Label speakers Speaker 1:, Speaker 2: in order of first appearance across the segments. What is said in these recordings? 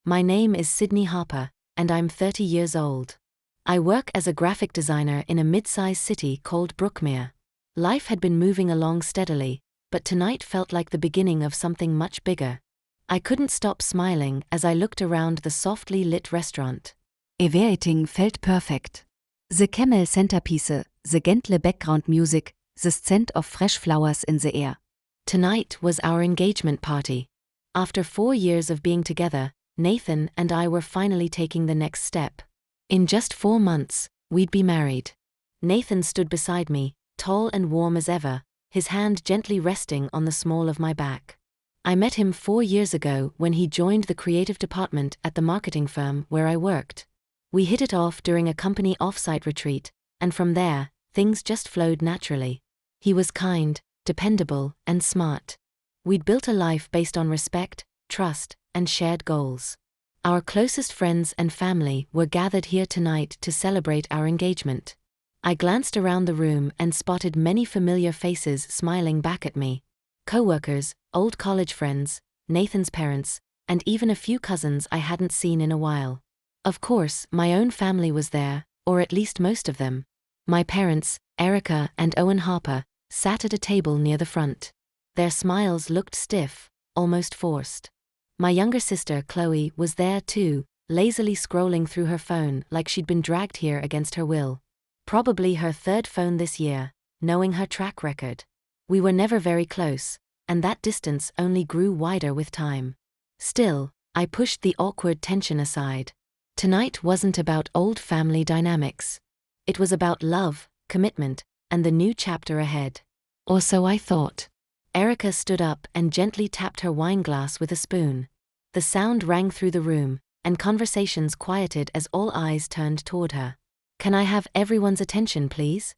Speaker 1: My name is Sydney Harper, and I'm 30 years old. I work as a graphic designer in a mid-sized city called Brookmere. Life had been moving along steadily, but tonight felt like the beginning of something much bigger. I couldn't stop smiling as I looked around the softly lit restaurant.
Speaker 2: Everything felt perfect. The camel centerpiece, the gentle background music, the scent of fresh flowers in the air.
Speaker 1: Tonight was our engagement party. After 4 years of being together, Nathan and I were finally taking the next step. In just 4 months, we'd be married. Nathan stood beside me, tall and warm as ever, his hand gently resting on the small of my back. I met him 4 years ago when he joined the creative department at the marketing firm where I worked. We hit it off during a company off-site retreat, and from there, things just flowed naturally. He was kind, dependable, and smart. We'd built a life based on respect, trust, and shared goals. Our closest friends and family were gathered here tonight to celebrate our engagement. I glanced around the room and spotted many familiar faces smiling back at me. Co-workers, old college friends, Nathan's parents, and even a few cousins I hadn't seen in a while. Of course, my own family was there, or at least most of them. My parents, Erica and Owen Harper, sat at a table near the front. Their smiles looked stiff, almost forced. My younger sister, Chloe, was there too, lazily scrolling through her phone like she'd been dragged here against her will. Probably her third phone this year, knowing her track record. We were never very close, and that distance only grew wider with time. Still, I pushed the awkward tension aside. Tonight wasn't about old family dynamics. It was about love, commitment, and the new chapter ahead. Or so I thought. Erica stood up and gently tapped her wine glass with a spoon. The sound rang through the room, and conversations quieted as all eyes turned toward her. "Can I have everyone's attention, please?"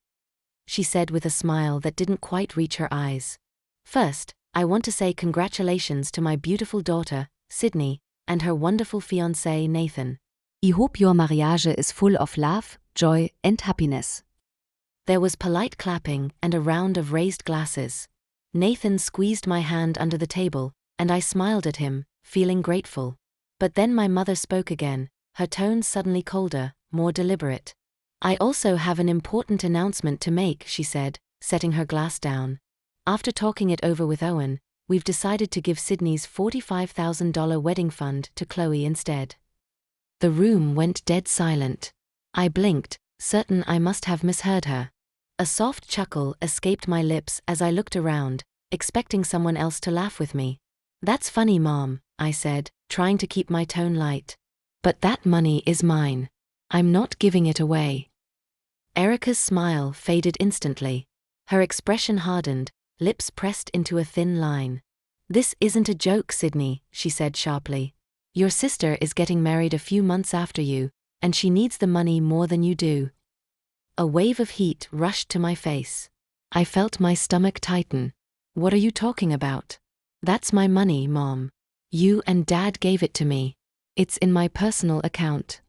Speaker 1: she said with a smile that didn't quite reach her eyes. "First, I want to say congratulations to my beautiful daughter, Sydney, and her wonderful fiancé, Nathan.
Speaker 2: I hope your marriage is full of love, joy, and happiness."
Speaker 1: There was polite clapping and a round of raised glasses. Nathan squeezed my hand under the table, and I smiled at him, feeling grateful. But then my mother spoke again, her tone suddenly colder, more deliberate. "I also have an important announcement to make," she said, setting her glass down. "After talking it over with Owen, we've decided to give Sydney's $45,000 wedding fund to Chloe instead." The room went dead silent. I blinked, certain I must have misheard her. A soft chuckle escaped my lips as I looked around, expecting someone else to laugh with me. "That's funny, Mom," I said, trying to keep my tone light. "But that money is mine. I'm not giving it away." Erica's smile faded instantly. Her expression hardened, lips pressed into a thin line. "This isn't a joke, Sydney," she said sharply. "Your sister is getting married a few months after you, and she needs the money more than you do." A wave of heat rushed to my face. I felt my stomach tighten. "What are you talking about?" "That's my money, Mom. You and Dad gave it to me. It's in my personal account."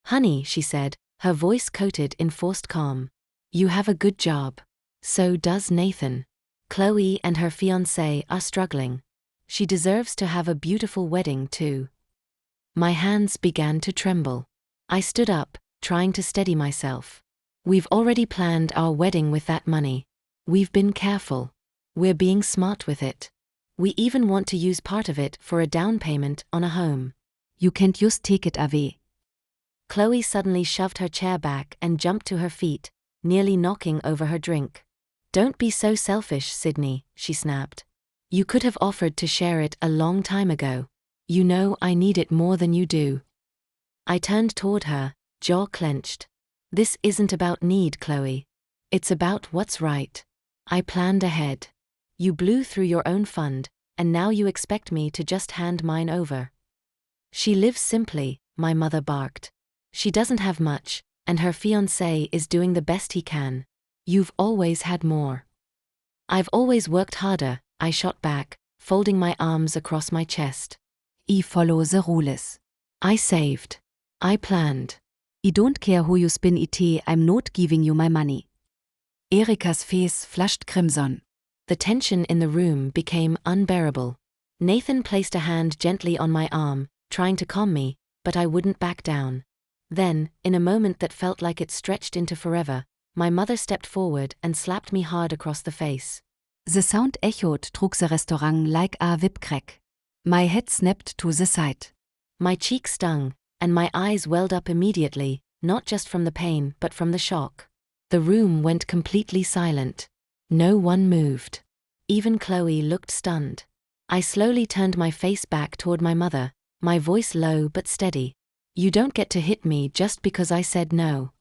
Speaker 1: "Honey," she said, her voice coated in forced calm. "You have a good job. So does Nathan. Chloe and her fiancé are struggling. She deserves to have a beautiful wedding too." My hands began to tremble. I stood up, trying to steady myself. "We've already planned our wedding with that money. We've been careful. We're being smart with it. We even want to use part of it for a down payment on a home."
Speaker 2: "You can't just take it away."
Speaker 1: Chloe suddenly shoved her chair back and jumped to her feet, nearly knocking over her drink. "Don't be so selfish, Sydney," she snapped. "You could have offered to share it a long time ago. You know I need it more than you do." I turned toward her, jaw clenched. "This isn't about need, Chloe. It's about what's right. I planned ahead. You blew through your own fund, and now you expect me to just hand mine over." "She lives simply," my mother barked. "She doesn't have much, and her fiancé is doing the best he can. You've always had more." "I've always worked harder," I shot back, folding my arms across my chest.
Speaker 2: "I follow the rules.
Speaker 1: I saved. I planned.
Speaker 2: I don't care who you spin it, I'm not giving you my money."
Speaker 1: Erica's face flushed crimson. The tension in the room became unbearable. Nathan placed a hand gently on my arm, trying to calm me, but I wouldn't back down. Then, in a moment that felt like it stretched into forever, my mother stepped forward and slapped me hard across the face.
Speaker 2: The sound echoed through the restaurant like a whip crack. My head snapped to the side.
Speaker 1: My cheek stung, and my eyes welled up immediately, not just from the pain but from the shock. The room went completely silent. No one moved. Even Chloe looked stunned. I slowly turned my face back toward my mother, my voice low but steady. "You don't get to hit me just because I said no."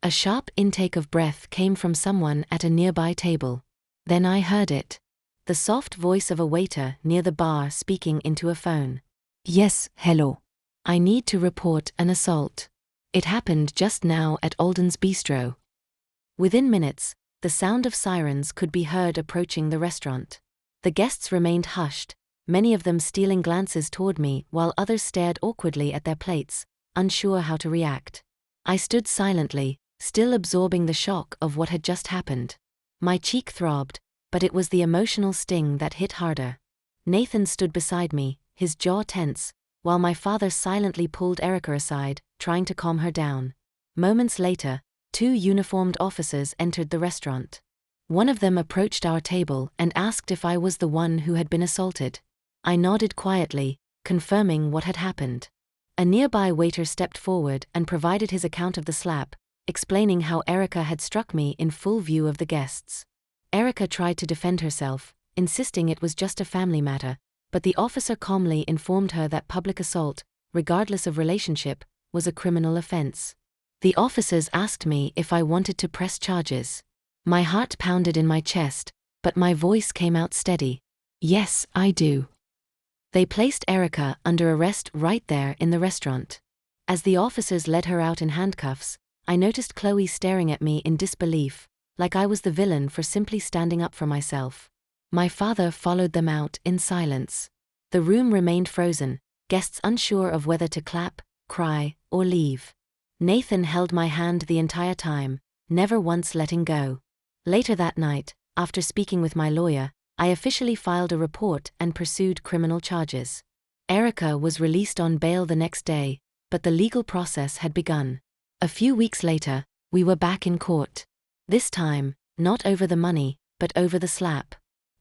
Speaker 1: A sharp intake of breath came from someone at a nearby table. Then I heard it. The soft voice of a waiter near the bar speaking into a phone.
Speaker 2: "Yes, hello.
Speaker 1: I need to report an assault. It happened just now at Alden's Bistro." Within minutes, the sound of sirens could be heard approaching the restaurant. The guests remained hushed, many of them stealing glances toward me while others stared awkwardly at their plates, unsure how to react. I stood silently, still absorbing the shock of what had just happened. My cheek throbbed, but it was the emotional sting that hit harder. Nathan stood beside me, his jaw tense, while my father silently pulled Erica aside, trying to calm her down. Moments later, 2 uniformed officers entered the restaurant. One of them approached our table and asked if I was the one who had been assaulted. I nodded quietly, confirming what had happened. A nearby waiter stepped forward and provided his account of the slap, explaining how Erica had struck me in full view of the guests. Erica tried to defend herself, insisting it was just a family matter, but the officer calmly informed her that public assault, regardless of relationship, was a criminal offense. The officers asked me if I wanted to press charges. My heart pounded in my chest, but my voice came out steady. "Yes, I do." They placed Erica under arrest right there in the restaurant. As the officers led her out in handcuffs, I noticed Chloe staring at me in disbelief, like I was the villain for simply standing up for myself. My father followed them out in silence. The room remained frozen, guests unsure of whether to clap, cry, or leave. Nathan held my hand the entire time, never once letting go. Later that night, after speaking with my lawyer, I officially filed a report and pursued criminal charges. Erica was released on bail the next day, but the legal process had begun. A few weeks later, we were back in court. This time, not over the money, but over the slap.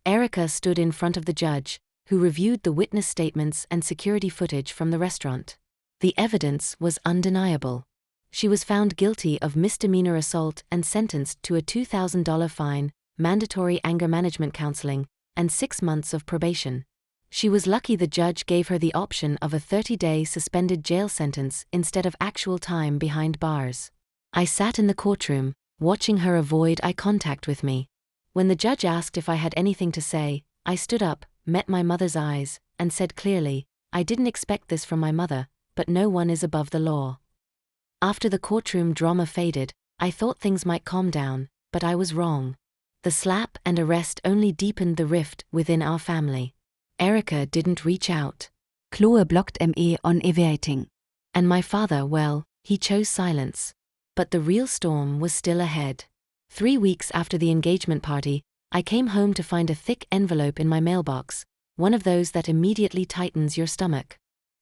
Speaker 1: Erica stood in front of the judge, who reviewed the witness statements and security footage from the restaurant. The evidence was undeniable. She was found guilty of misdemeanor assault and sentenced to a $2,000 fine, mandatory anger management counseling, and 6 months of probation. She was lucky the judge gave her the option of a 30-day suspended jail sentence instead of actual time behind bars. I sat in the courtroom, watching her avoid eye contact with me. When the judge asked if I had anything to say, I stood up, met my mother's eyes, and said clearly, "I didn't expect this from my mother, but no one is above the law." After the courtroom drama faded, I thought things might calm down, but I was wrong. The slap and arrest only deepened the rift within our family. Erica didn't reach out.
Speaker 2: Chloe blocked me on evating.
Speaker 1: And my father, well, he chose silence. But the real storm was still ahead. 3 weeks after the engagement party, I came home to find a thick envelope in my mailbox, one of those that immediately tightens your stomach.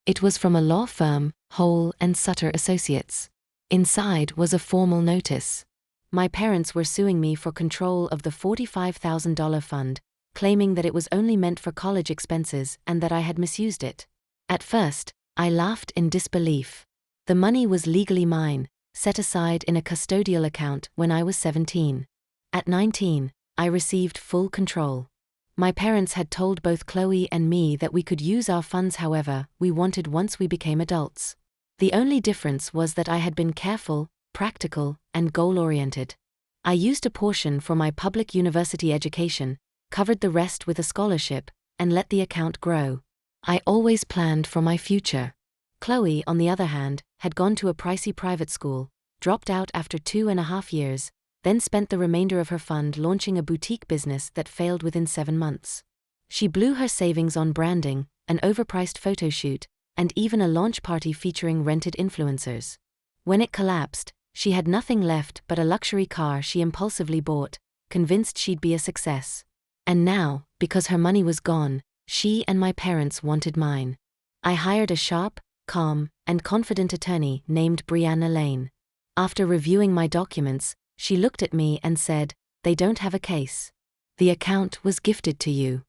Speaker 1: It was from a law firm, Hole and Sutter Associates. Inside was a formal notice. My parents were suing me for control of the $45,000 fund, claiming that it was only meant for college expenses and that I had misused it. At first, I laughed in disbelief. The money was legally mine, set aside in a custodial account when I was 17. At 19, I received full control. My parents had told both Chloe and me that we could use our funds however we wanted once we became adults. The only difference was that I had been careful, practical, and goal-oriented. I used a portion for my public university education, covered the rest with a scholarship, and let the account grow. I always planned for my future. Chloe, on the other hand, had gone to a pricey private school, dropped out after 2.5 years, then spent the remainder of her fund launching a boutique business that failed within 7 months. She blew her savings on branding, an overpriced photo shoot, and even a launch party featuring rented influencers. When it collapsed, she had nothing left but a luxury car she impulsively bought, convinced she'd be a success. And now, because her money was gone, she and my parents wanted mine. I hired a sharp, calm, and confident attorney named Brianna Lane. After reviewing my documents, she looked at me and said, "They don't have a case. The account was gifted to you.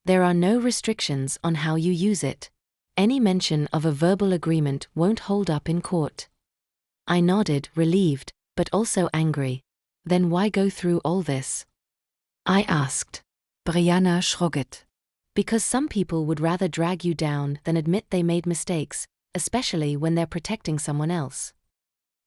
Speaker 1: There are no restrictions on how you use it. Any mention of a verbal agreement won't hold up in court." I nodded, relieved, but also angry. Then why go through all this? I asked.
Speaker 2: Brianna shrugged.
Speaker 1: Because some people would rather drag you down than admit they made mistakes, especially when they're protecting someone else.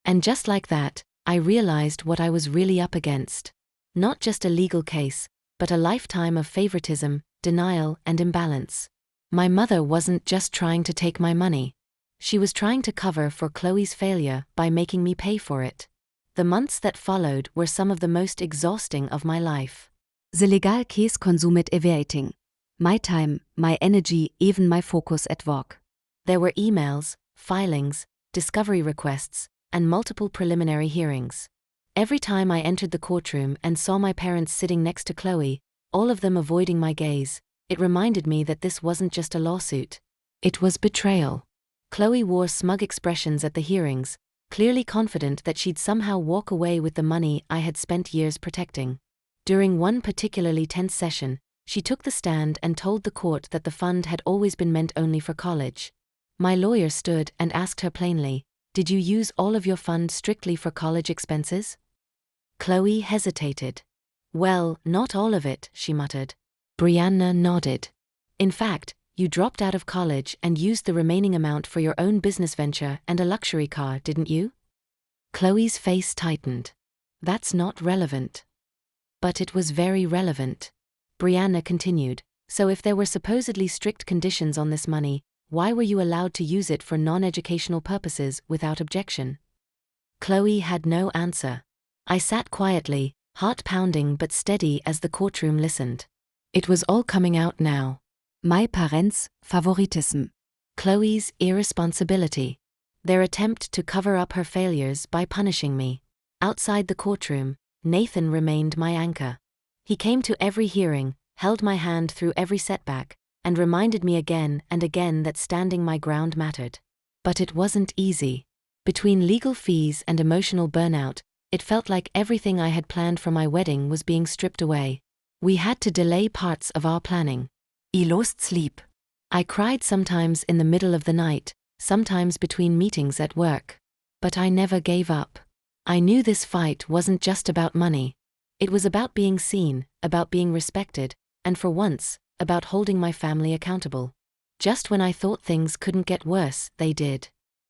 Speaker 1: And just like that, I realized what I was really up against. Not just a legal case, but a lifetime of favoritism, denial, and imbalance. My mother wasn't just trying to take my money. She was trying to cover for Chloe's failure by making me pay for it. The months that followed were some of the most exhausting of my life.
Speaker 2: The legal case consumed everything. My time, my energy, even my focus at work.
Speaker 1: There were emails, filings, discovery requests, and multiple preliminary hearings. Every time I entered the courtroom and saw my parents sitting next to Chloe, all of them avoiding my gaze, it reminded me that this wasn't just a lawsuit. It was betrayal. Chloe wore smug expressions at the hearings, clearly confident that she'd somehow walk away with the money I had spent years protecting. During one particularly tense session, she took the stand and told the court that the fund had always been meant only for college. My lawyer stood and asked her plainly, "Did you use all of your fund strictly for college expenses?" Chloe hesitated. "Well, not all of it," she muttered. Brianna nodded. "In fact, you dropped out of college and used the remaining amount for your own business venture and a luxury car, didn't you?" Chloe's face tightened. "That's not relevant." But it was very relevant. Brianna continued, "So if there were supposedly strict conditions on this money, why were you allowed to use it for non-educational purposes without objection?" Chloe had no answer. I sat quietly, heart pounding but steady as the courtroom listened. It was all coming out now.
Speaker 2: My parents' favoritism.
Speaker 1: Chloe's irresponsibility. Their attempt to cover up her failures by punishing me. Outside the courtroom, Nathan remained my anchor. He came to every hearing, held my hand through every setback, and reminded me again and again that standing my ground mattered. But it wasn't easy. Between legal fees and emotional burnout, it felt like everything I had planned for my wedding was being stripped away. We had to delay parts of our planning.
Speaker 2: I lost sleep.
Speaker 1: I cried sometimes in the middle of the night, sometimes between meetings at work. But I never gave up. I knew this fight wasn't just about money. It was about being seen, about being respected, and for once, about holding my family accountable. Just when I thought things couldn't get worse, they did.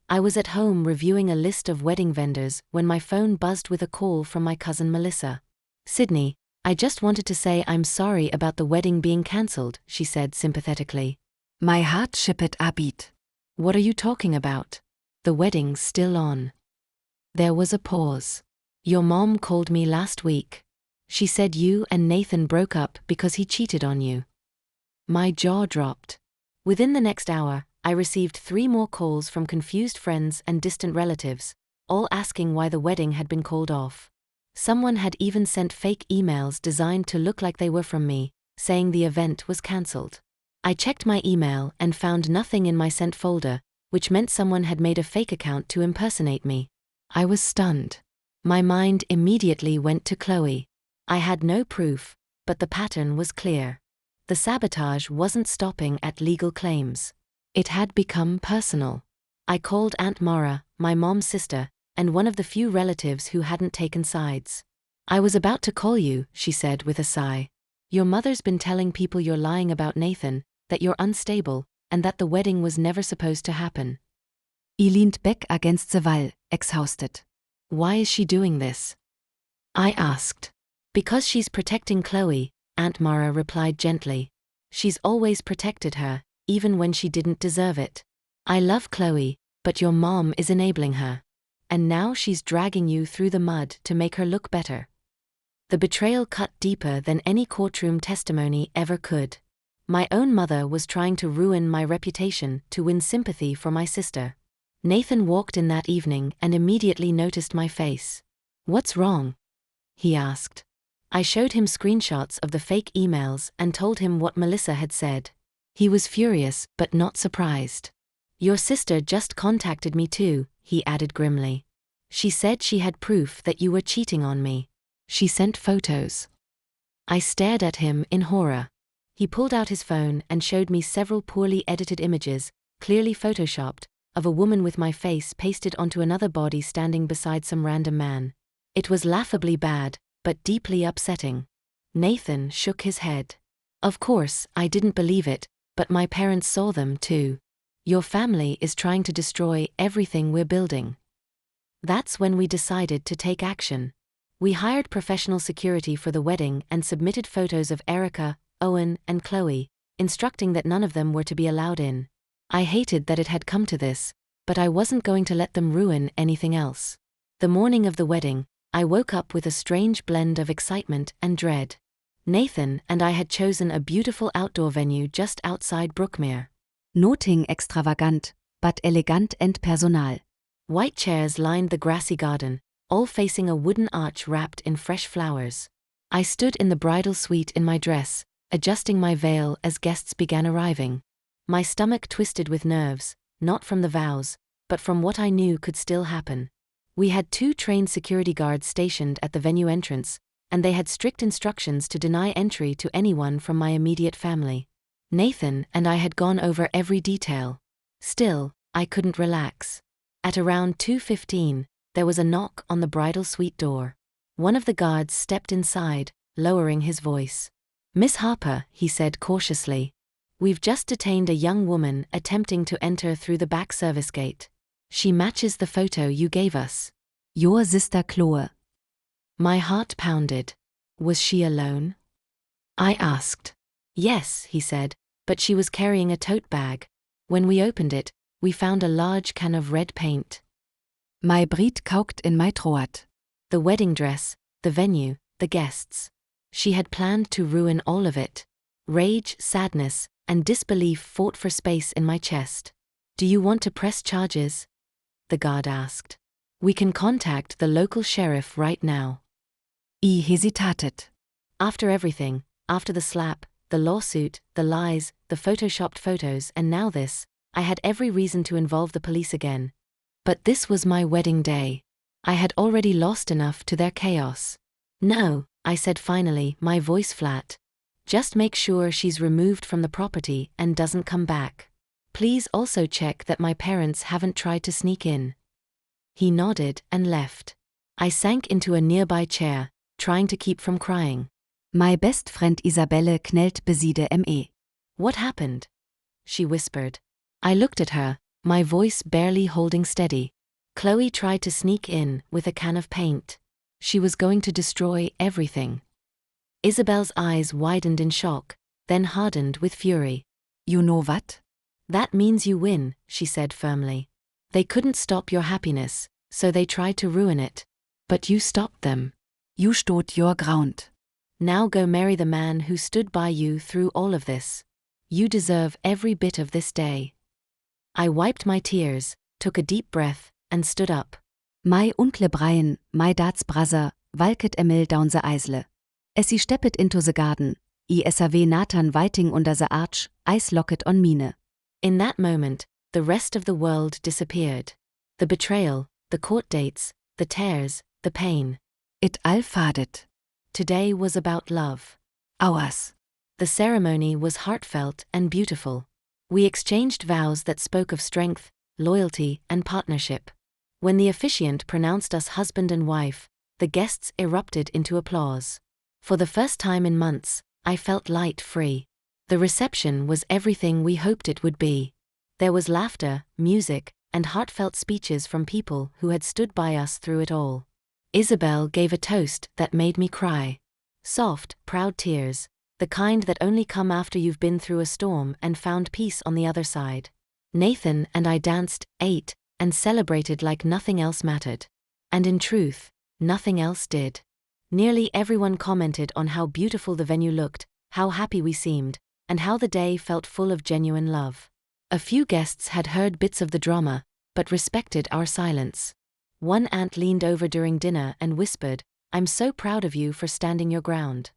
Speaker 1: I was at home reviewing a list of wedding vendors when my phone buzzed with a call from my cousin Melissa. "Sydney, I just wanted to say I'm sorry about the wedding being cancelled," she said sympathetically.
Speaker 2: My heart skipped a beat.
Speaker 1: "What are you talking about? The wedding's still on." There was a pause. "Your mom called me last week. She said you and Nathan broke up because he cheated on you." My jaw dropped. Within the next hour, I received 3 more calls from confused friends and distant relatives, all asking why the wedding had been called off. Someone had even sent fake emails designed to look like they were from me, saying the event was cancelled. I checked my email and found nothing in my sent folder, which meant someone had made a fake account to impersonate me. I was stunned. My mind immediately went to Chloe. I had no proof, but the pattern was clear. The sabotage wasn't stopping at legal claims. It had become personal. I called Aunt Mara, my mom's sister, and one of the few relatives who hadn't taken sides. "I was about to call you," she said with a sigh. "Your mother's been telling people you're lying about Nathan, that you're unstable, and that the wedding was never supposed to happen."
Speaker 2: I leaned back against the wall, exhausted.
Speaker 1: "Why is she doing this?" I asked. "Because she's protecting Chloe," Aunt Mara replied gently. "She's always protected her, even when she didn't deserve it. I love Chloe, but your mom is enabling her. And now she's dragging you through the mud to make her look better." The betrayal cut deeper than any courtroom testimony ever could. My own mother was trying to ruin my reputation to win sympathy for my sister. Nathan walked in that evening and immediately noticed my face. "What's wrong?" he asked. I showed him screenshots of the fake emails and told him what Melissa had said. He was furious but not surprised. Your sister just contacted me too, he added grimly. She said she had proof that you were cheating on me.
Speaker 2: She sent photos.
Speaker 1: I stared at him in horror. He pulled out his phone and showed me several poorly edited images, clearly photoshopped, of a woman with my face pasted onto another body standing beside some random man. It was laughably bad, but deeply upsetting. Nathan shook his head. Of course, I didn't believe it, but my parents saw them too. Your family is trying to destroy everything we're building. That's when we decided to take action. We hired professional security for the wedding and submitted photos of Erica, Owen, and Chloe, instructing that none of them were to be allowed in. I hated that it had come to this, but I wasn't going to let them ruin anything else. The morning of the wedding, I woke up with a strange blend of excitement and dread. Nathan and I had chosen a beautiful outdoor venue just outside Brookmere.
Speaker 2: Noting extravagant, but elegant and personal.
Speaker 1: White chairs lined the grassy garden, all facing a wooden arch wrapped in fresh flowers. I stood in the bridal suite in my dress, adjusting my veil as guests began arriving. My stomach twisted with nerves, not from the vows, but from what I knew could still happen. We had 2 trained security guards stationed at the venue entrance, and they had strict instructions to deny entry to anyone from my immediate family. Nathan and I had gone over every detail. Still, I couldn't relax. At around 2:15, there was a knock on the bridal suite door. One of the guards stepped inside, lowering his voice. "Miss Harper," he said cautiously, "we've just detained a young woman attempting to enter through the back service gate. She matches the photo you gave us."
Speaker 2: Your sister Chloe.
Speaker 1: My heart pounded. Was she alone? I asked. Yes, he said, but she was carrying a tote bag. When we opened it, we found a large can of red paint.
Speaker 2: My Brit kaukt in my Troat.
Speaker 1: The wedding dress, the venue, the guests. She had planned to ruin all of it. Rage, sadness, and disbelief fought for space in my chest. "Do you want to press charges?" the guard asked. "We can contact the local sheriff right now."
Speaker 2: I hesitated.
Speaker 1: After everything, after the slap, the lawsuit, the lies, the photoshopped photos, and now this, I had every reason to involve the police again. But this was my wedding day. I had already lost enough to their chaos. "No," I said finally, my voice flat. "Just make sure she's removed from the property and doesn't come back. Please also check that my parents haven't tried to sneak in." He nodded and left. I sank into a nearby chair, trying to keep from crying.
Speaker 2: My best friend Isabelle knelt beside me.
Speaker 1: "What happened?" she whispered. I looked at her, my voice barely holding steady. "Chloe tried to sneak in with a can of paint. She was going to destroy everything." Isabel's eyes widened in shock, then hardened with fury.
Speaker 2: You know what?
Speaker 1: "That means you win," she said firmly. "They couldn't stop your happiness, so they tried to ruin it. But you stopped them.
Speaker 2: You stood your ground.
Speaker 1: Now go marry the man who stood by you through all of this. You deserve every bit of this day." I wiped my tears, took a deep breath, and stood up.
Speaker 2: My onkle Brian, my dad's brother, walked Emil down the aisle. As he stepped into the garden, I saw Nathan waiting under the arch, eyes locked on mine.
Speaker 1: In that moment, the rest of the world disappeared. The betrayal, the court dates, the tears, the pain.
Speaker 2: It all faded.
Speaker 1: Today was about love.
Speaker 2: Ours.
Speaker 1: The ceremony was heartfelt and beautiful. We exchanged vows that spoke of strength, loyalty, and partnership. When the officiant pronounced us husband and wife, the guests erupted into applause. For the first time in months, I felt light-free. The reception was everything we hoped it would be. There was laughter, music, and heartfelt speeches from people who had stood by us through it all. Isabel gave a toast that made me cry. Soft, proud tears, the kind that only come after you've been through a storm and found peace on the other side. Nathan and I danced, ate, and celebrated like nothing else mattered. And in truth, nothing else did. Nearly everyone commented on how beautiful the venue looked, how happy we seemed, and how the day felt full of genuine love. A few guests had heard bits of the drama, but respected our silence. One aunt leaned over during dinner and whispered, "I'm so proud of you for standing your ground."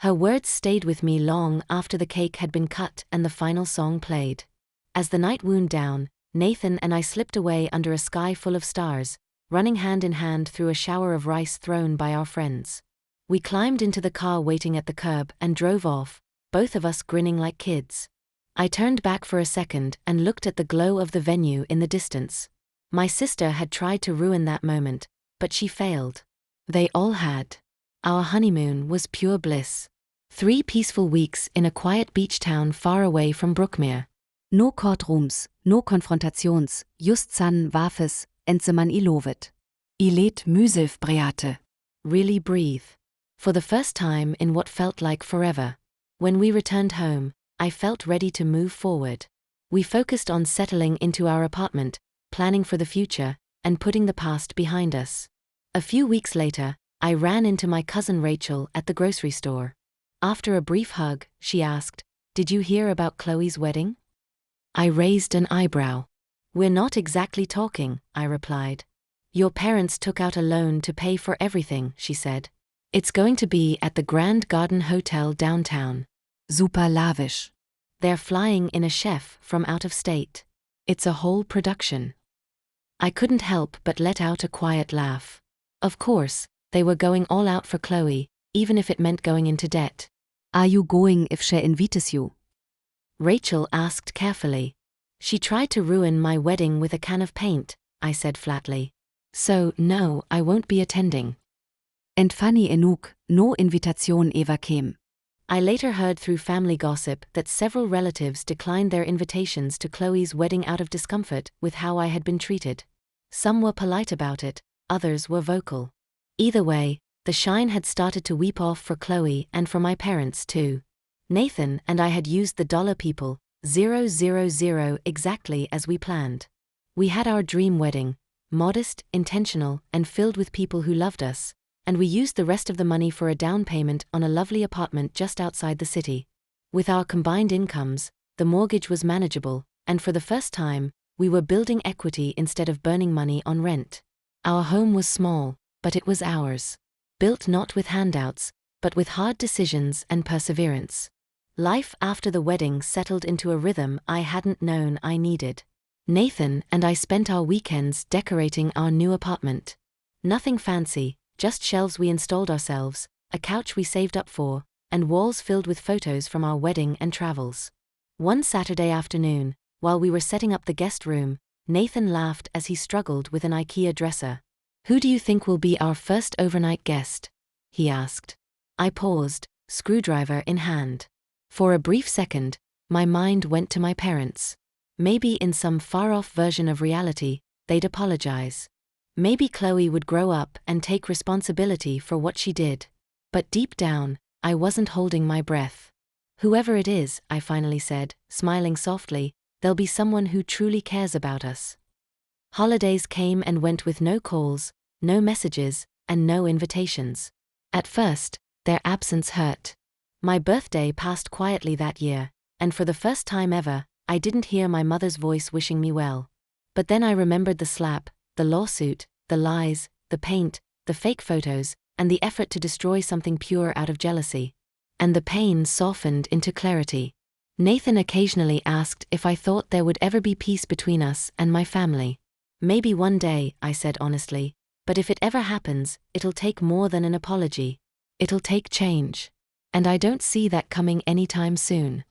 Speaker 1: Her words stayed with me long after the cake had been cut and the final song played. As the night wound down, Nathan and I slipped away under a sky full of stars, running hand in hand through a shower of rice thrown by our friends. We climbed into the car waiting at the curb and drove off, both of us grinning like kids. I turned back for a second and looked at the glow of the venue in the distance. My sister had tried to ruin that moment, but she failed. They all had. Our honeymoon was pure bliss. 3 peaceful weeks in a quiet beach town far away from Brookmere.
Speaker 2: No courtrooms, no konfrontations, just san wafes, en man I lovet. I let myself breate.
Speaker 1: Really breathe. For the first time in what felt like forever. When we returned home, I felt ready to move forward. We focused on settling into our apartment, planning for the future, and putting the past behind us. A few weeks later, I ran into my cousin Rachel at the grocery store. After a brief hug, she asked, "Did you hear about Chloe's wedding?" I raised an eyebrow. "We're not exactly talking," I replied. "Your parents took out a loan to pay for everything," she said. "It's going to be at the Grand Garden Hotel downtown."
Speaker 2: Super lavish.
Speaker 1: They're flying in a chef from out of state. It's a whole production. I couldn't help but let out a quiet laugh. Of course, they were going all out for Chloe, even if it meant going into debt.
Speaker 2: Are you going if she invites you?
Speaker 1: Rachel asked carefully. She tried to ruin my wedding with a can of paint, I said flatly. So, no, I won't be attending.
Speaker 2: And funny enough, no invitation ever came.
Speaker 1: I later heard through family gossip that several relatives declined their invitations to Chloe's wedding out of discomfort with how I had been treated. Some were polite about it, others were vocal. Either way, the shine had started to weep off for Chloe and for my parents too. Nathan and I had used the dollar people, 000 exactly as we planned. We had our dream wedding, modest, intentional, and filled with people who loved us, and we used the rest of the money for a down payment on a lovely apartment just outside the city. With our combined incomes, the mortgage was manageable, and for the first time, we were building equity instead of burning money on rent. Our home was small, but it was ours. Built not with handouts, but with hard decisions and perseverance. Life after the wedding settled into a rhythm I hadn't known I needed. Nathan and I spent our weekends decorating our new apartment. Nothing fancy, just shelves we installed ourselves, a couch we saved up for, and walls filled with photos from our wedding and travels. One Saturday afternoon, while we were setting up the guest room, Nathan laughed as he struggled with an IKEA dresser. "Who do you think will be our first overnight guest?" he asked. I paused, screwdriver in hand. For a brief second, my mind went to my parents. Maybe in some far-off version of reality, they'd apologize. Maybe Chloe would grow up and take responsibility for what she did. But deep down, I wasn't holding my breath. "Whoever it is," I finally said, smiling softly, "there'll be someone who truly cares about us." Holidays came and went with no calls, no messages, and no invitations. At first, their absence hurt. My birthday passed quietly that year, and for the first time ever, I didn't hear my mother's voice wishing me well. But then I remembered the slap, the lawsuit, the lies, the paint, the fake photos, and the effort to destroy something pure out of jealousy. And the pain softened into clarity. Nathan occasionally asked if I thought there would ever be peace between us and my family. "Maybe one day," I said honestly, "but if it ever happens, it'll take more than an apology. It'll take change. And I don't see that coming anytime soon."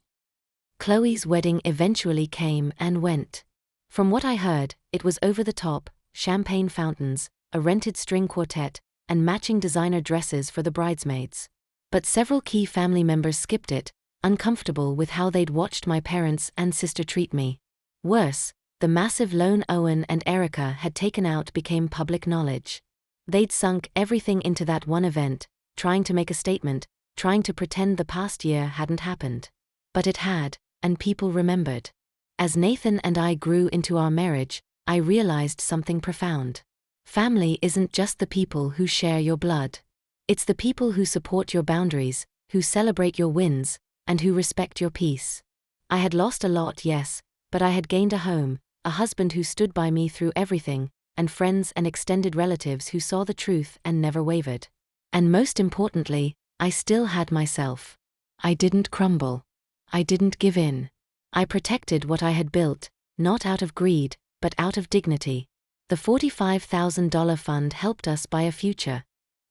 Speaker 1: Chloe's wedding eventually came and went. From what I heard, it was over the top, champagne fountains, a rented string quartet, and matching designer dresses for the bridesmaids. But several key family members skipped it, uncomfortable with how they'd watched my parents and sister treat me. Worse, the massive loan Owen and Erica had taken out became public knowledge. They'd sunk everything into that one event, trying to make a statement, trying to pretend the past year hadn't happened. But it had, and people remembered. As Nathan and I grew into our marriage, I realized something profound. Family isn't just the people who share your blood. It's the people who support your boundaries, who celebrate your wins, and who respect your peace. I had lost a lot, yes, but I had gained a home, a husband who stood by me through everything, and friends and extended relatives who saw the truth and never wavered. And most importantly, I still had myself. I didn't crumble. I didn't give in. I protected what I had built, not out of greed, but out of dignity. The $45,000 fund helped us buy a future,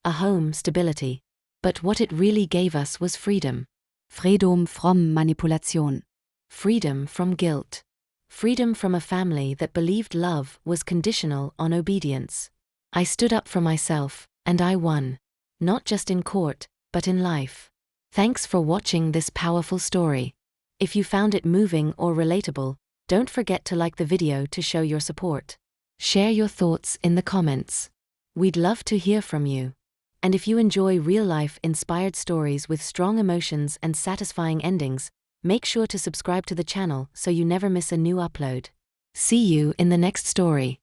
Speaker 1: a home, stability. But what it really gave us was freedom.
Speaker 2: Freedom from Manipulation.
Speaker 1: Freedom from guilt. Freedom from a family that believed love was conditional on obedience. I stood up for myself, and I won. Not just in court, but in life. Thanks for watching this powerful story. If you found it moving or relatable, don't forget to like the video to show your support. Share your thoughts in the comments. We'd love to hear from you. And if you enjoy real-life inspired stories with strong emotions and satisfying endings, make sure to subscribe to the channel so you never miss a new upload. See you in the next story.